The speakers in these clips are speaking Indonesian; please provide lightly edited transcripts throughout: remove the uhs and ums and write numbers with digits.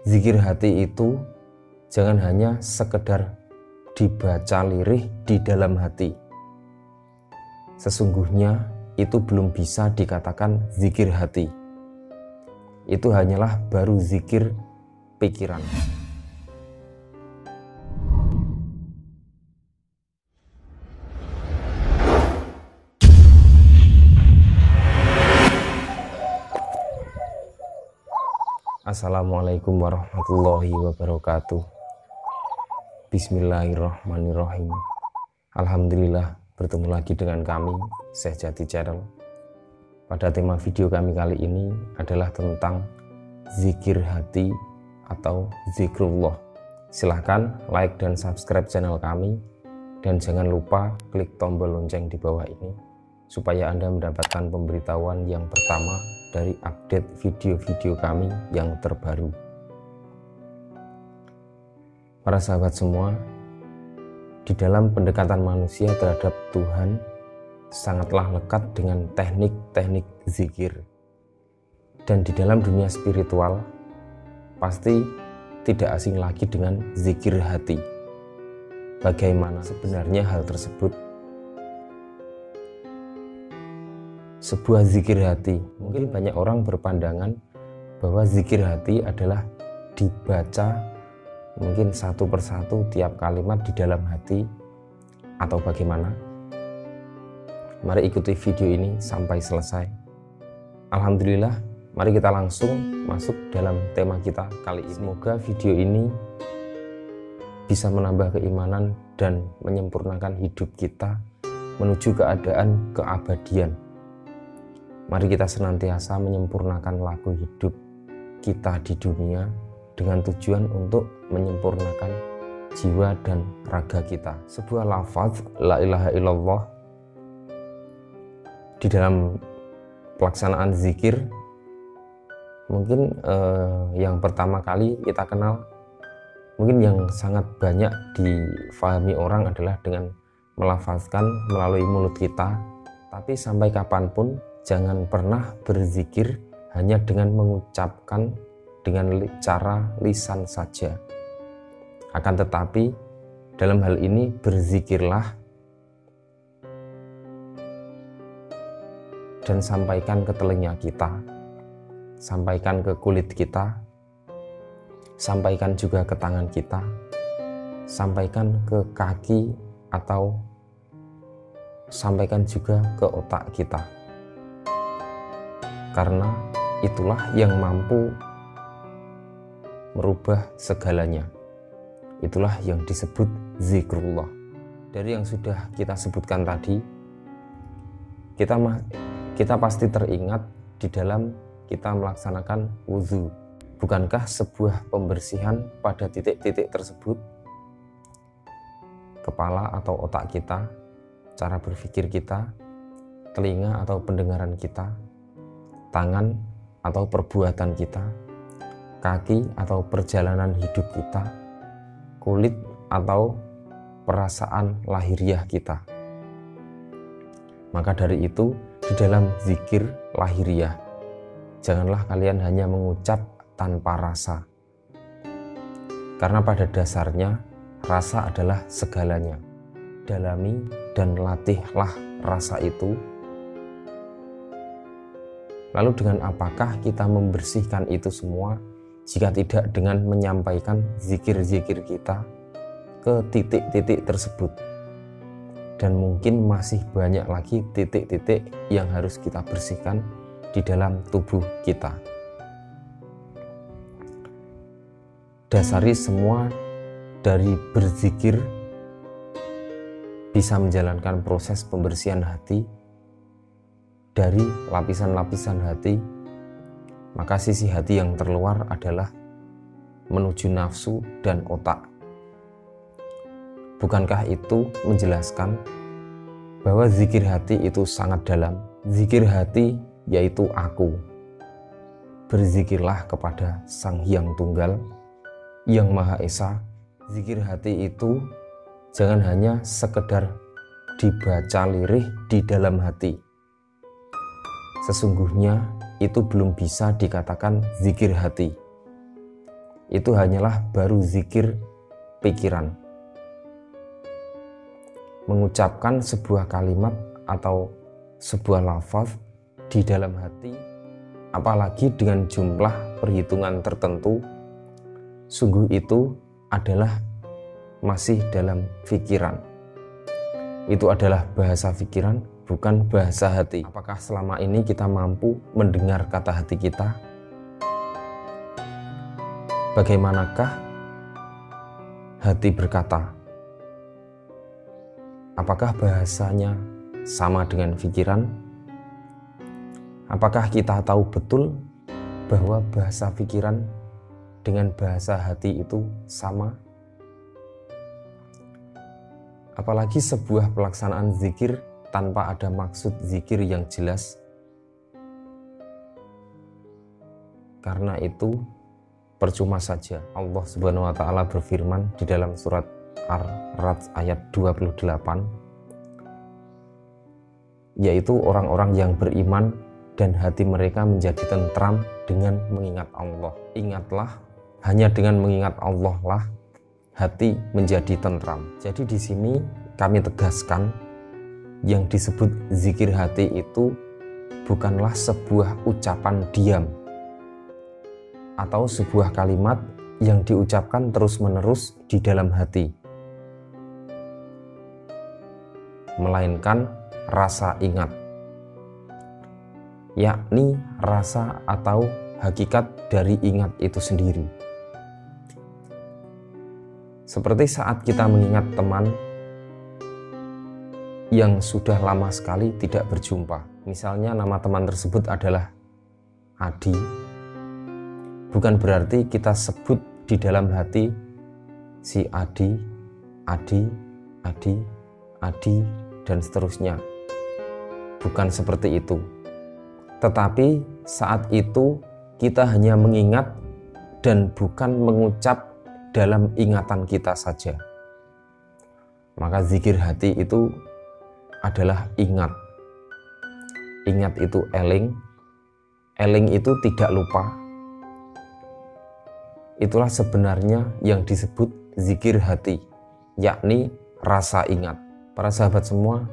Zikir hati itu jangan hanya sekedar dibaca lirih di dalam hati. Sesungguhnya itu belum bisa dikatakan zikir hati. Itu hanyalah baru zikir pikiran. Assalamualaikum warahmatullahi wabarakatuh. Bismillahirrahmanirrahim. Alhamdulillah, bertemu lagi dengan kami, Syekh Jati Channel. Pada tema video kami kali ini adalah tentang zikir hati atau zikrullah. Silahkan like dan subscribe channel kami, dan jangan lupa klik tombol lonceng di bawah ini supaya Anda mendapatkan pemberitahuan yang pertama dari update video-video kami yang terbaru. Para sahabat semua, di dalam pendekatan manusia terhadap Tuhan sangatlah lekat dengan teknik-teknik zikir. Dan di dalam dunia spiritual pasti tidak asing lagi dengan zikir hati. Bagaimana sebenarnya hal tersebut? Sebuah zikir hati, mungkin banyak orang berpandangan bahwa zikir hati adalah dibaca mungkin satu persatu tiap kalimat di dalam hati, atau bagaimana? Mari ikuti video ini sampai selesai. Alhamdulillah, mari kita langsung masuk dalam tema kita kali ini. Semoga video ini bisa menambah keimanan dan menyempurnakan hidup kita menuju keadaan keabadian. Mari kita senantiasa menyempurnakan laku hidup kita di dunia dengan tujuan untuk menyempurnakan jiwa dan raga kita. Sebuah lafaz la ilaha illallah di dalam pelaksanaan zikir mungkin yang pertama kali kita kenal, mungkin yang sangat banyak difahami orang adalah dengan melafazkan melalui mulut kita. Tapi sampai kapanpun jangan pernah berzikir hanya dengan mengucapkan dengan cara lisan saja. Akan tetapi dalam hal ini berzikirlah dan sampaikan ke telinga kita, sampaikan ke kulit kita, sampaikan juga ke tangan kita, sampaikan ke kaki, atau sampaikan juga ke otak kita. Karena itulah yang mampu merubah segalanya. Itulah yang disebut zikrullah. Dari yang sudah kita sebutkan tadi, kita pasti teringat di dalam kita melaksanakan wudhu. Bukankah sebuah pembersihan pada titik-titik tersebut, kepala atau otak kita, cara berpikir kita, telinga atau pendengaran kita, tangan atau perbuatan kita, kaki atau perjalanan hidup kita, kulit atau perasaan lahiriah kita. Maka dari itu, di dalam zikir lahiriah, janganlah kalian hanya mengucap tanpa rasa. Karena pada dasarnya, rasa adalah segalanya. Dalami dan latihlah rasa itu. Lalu dengan apakah kita membersihkan itu semua jika tidak dengan menyampaikan zikir-zikir kita ke titik-titik tersebut? Dan mungkin masih banyak lagi titik-titik yang harus kita bersihkan di dalam tubuh kita. Dasari semua dari berzikir bisa menjalankan proses pembersihan hati dari lapisan-lapisan hati. Maka sisi hati yang terluar adalah menuju nafsu dan otak. Bukankah itu menjelaskan bahwa zikir hati itu sangat dalam? Zikir hati yaitu aku. Berzikirlah kepada Sang Hyang Tunggal, Yang Maha Esa. Zikir hati itu jangan hanya sekedar dibaca lirih di dalam hati. Sesungguhnya itu belum bisa dikatakan zikir hati. itu hanyalah baru zikir pikiran. Mengucapkan sebuah kalimat atau sebuah lafaz di dalam hati, apalagi dengan jumlah perhitungan tertentu, sungguh itu adalah masih dalam pikiran. Itu adalah bahasa pikiran, bukan bahasa hati. Apakah selama ini kita mampu mendengar kata hati kita? Bagaimanakah hati berkata? Apakah bahasanya sama dengan pikiran? Apakah kita tahu betul bahwa bahasa pikiran dengan bahasa hati itu sama? Apalagi sebuah pelaksanaan zikir tanpa ada maksud zikir yang jelas. Karena itu percuma saja. Allah Subhanahu wa taala berfirman di dalam surat Ar-Ra'd ayat 28, yaitu orang-orang yang beriman dan hati mereka menjadi tentram dengan mengingat Allah. Ingatlah, hanya dengan mengingat Allah lah hati menjadi tentram. Jadi di sini kami tegaskan, yang disebut zikir hati itu bukanlah sebuah ucapan diam atau sebuah kalimat yang diucapkan terus-menerus di dalam hati, melainkan rasa ingat, yakni rasa atau hakikat dari ingat itu sendiri. Seperti saat kita mengingat teman yang sudah lama sekali tidak berjumpa. Misalnya nama teman tersebut adalah Adi. Bukan berarti kita sebut di dalam hati si Adi, Adi, Adi, Adi, dan seterusnya. Bukan seperti itu. Tetapi saat itu kita hanya mengingat dan bukan mengucap dalam ingatan kita saja. Maka zikir hati itu adalah ingat. Ingat itu eling. Eling itu tidak lupa. Itulah sebenarnya yang disebut zikir hati, yakni rasa ingat. Para sahabat semua,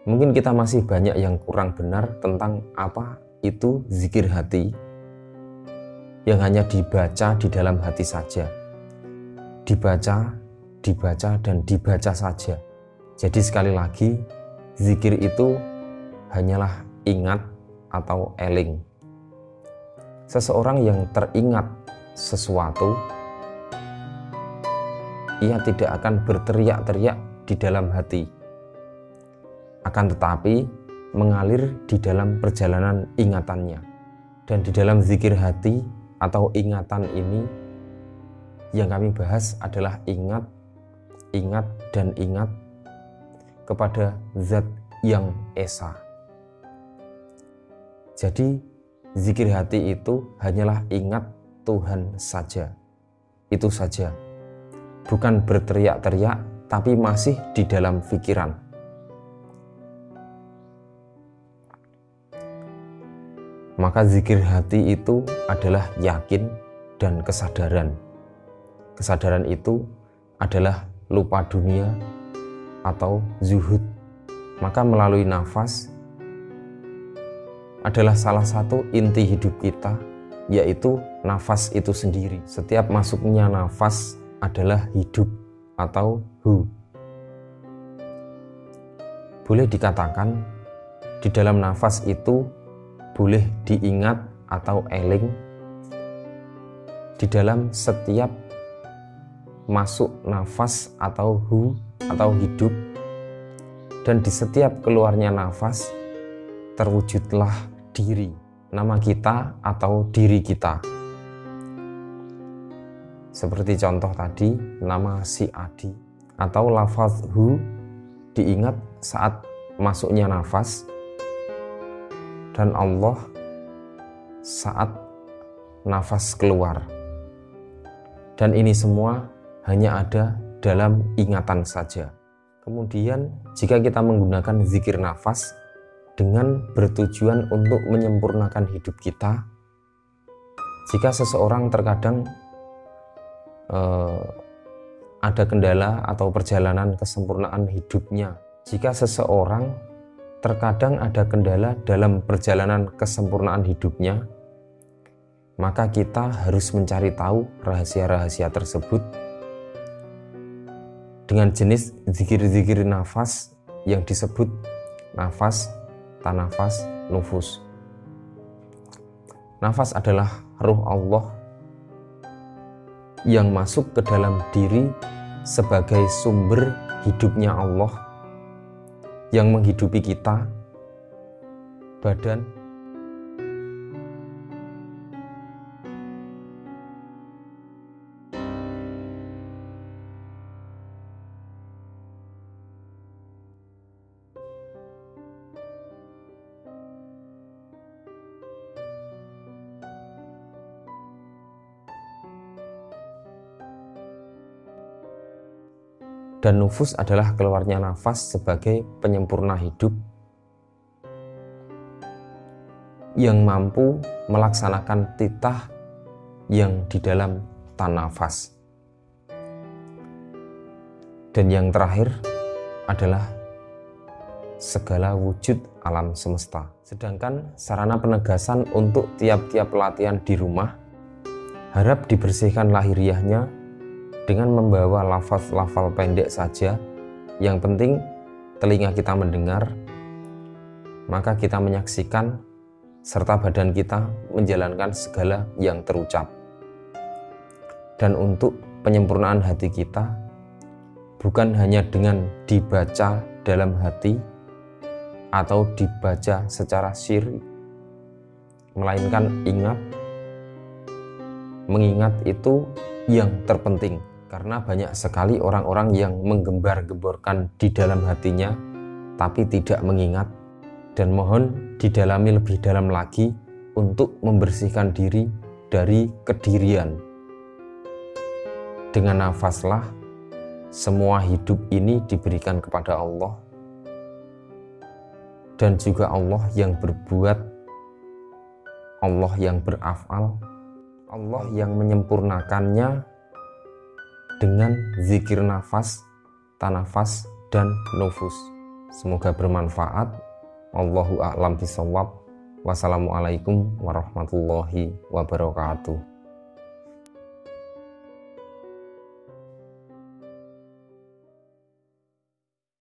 mungkin kita masih banyak yang kurang benar tentang apa itu zikir hati yang hanya dibaca di dalam hati saja. Dibaca, dibaca, dan dibaca saja. Jadi sekali lagi, zikir itu hanyalah ingat atau eling. Seseorang yang teringat sesuatu, ia tidak akan berteriak-teriak di dalam hati, akan tetapi mengalir di dalam perjalanan ingatannya. Dan di dalam zikir hati atau ingatan ini yang kami bahas adalah ingat, ingat, dan ingat kepada Zat yang Esa. Jadi zikir hati itu hanyalah ingat Tuhan saja. Itu saja. Bukan berteriak-teriak, tapi masih di dalam pikiran. Maka zikir hati itu adalah yakin dan kesadaran. Kesadaran itu adalah lupa dunia atau zuhud. Maka melalui nafas adalah salah satu inti hidup kita, yaitu nafas itu sendiri. Setiap masuknya nafas adalah hidup atau hu. Boleh dikatakan di dalam nafas itu boleh diingat atau eling. Di dalam setiap masuk nafas atau hu atau hidup, dan di setiap keluarnya nafas terwujudlah diri, nama kita atau diri kita. Seperti contoh tadi, nama si Adi atau lafaz hu diingat saat masuknya nafas, dan Allah saat nafas keluar. Dan ini semua hanya ada dalam ingatan saja. Kemudian jika kita menggunakan zikir nafas dengan bertujuan untuk menyempurnakan hidup kita, jika seseorang terkadang ada kendala atau perjalanan kesempurnaan hidupnya. Jika seseorang terkadang ada kendala dalam perjalanan kesempurnaan hidupnya, maka kita harus mencari tahu rahasia-rahasia tersebut dengan jenis zikir-zikir nafas yang disebut nafas, tanafas, nufus. Nafas adalah ruh Allah yang masuk ke dalam diri sebagai sumber hidupnya Allah yang menghidupi kita, badan, dan nufus adalah keluarnya nafas sebagai penyempurna hidup yang mampu melaksanakan titah yang di dalam tanafas. Dan yang terakhir adalah segala wujud alam semesta. Sedangkan sarana penegasan untuk tiap-tiap latihan di rumah harap dibersihkan lahiriahnya dengan membawa lafaz-lafal pendek saja. Yang penting telinga kita mendengar, maka kita menyaksikan serta badan kita menjalankan segala yang terucap. Dan untuk penyempurnaan hati kita, bukan hanya dengan dibaca dalam hati atau dibaca secara sirri, melainkan mengingat itu yang terpenting. Karena banyak sekali orang-orang yang menggembar-gemborkan di dalam hatinya tapi tidak mengingat, dan mohon didalami lebih dalam lagi untuk membersihkan diri dari kedirian. Dengan nafaslah semua hidup ini diberikan kepada Allah, dan juga Allah yang berbuat, Allah yang beraf'al, Allah yang menyempurnakannya dengan zikir nafas, tanafas, dan nufus. Semoga bermanfaat. Allahu a'lam bishawab. Wassalamualaikum warahmatullahi wabarakatuh.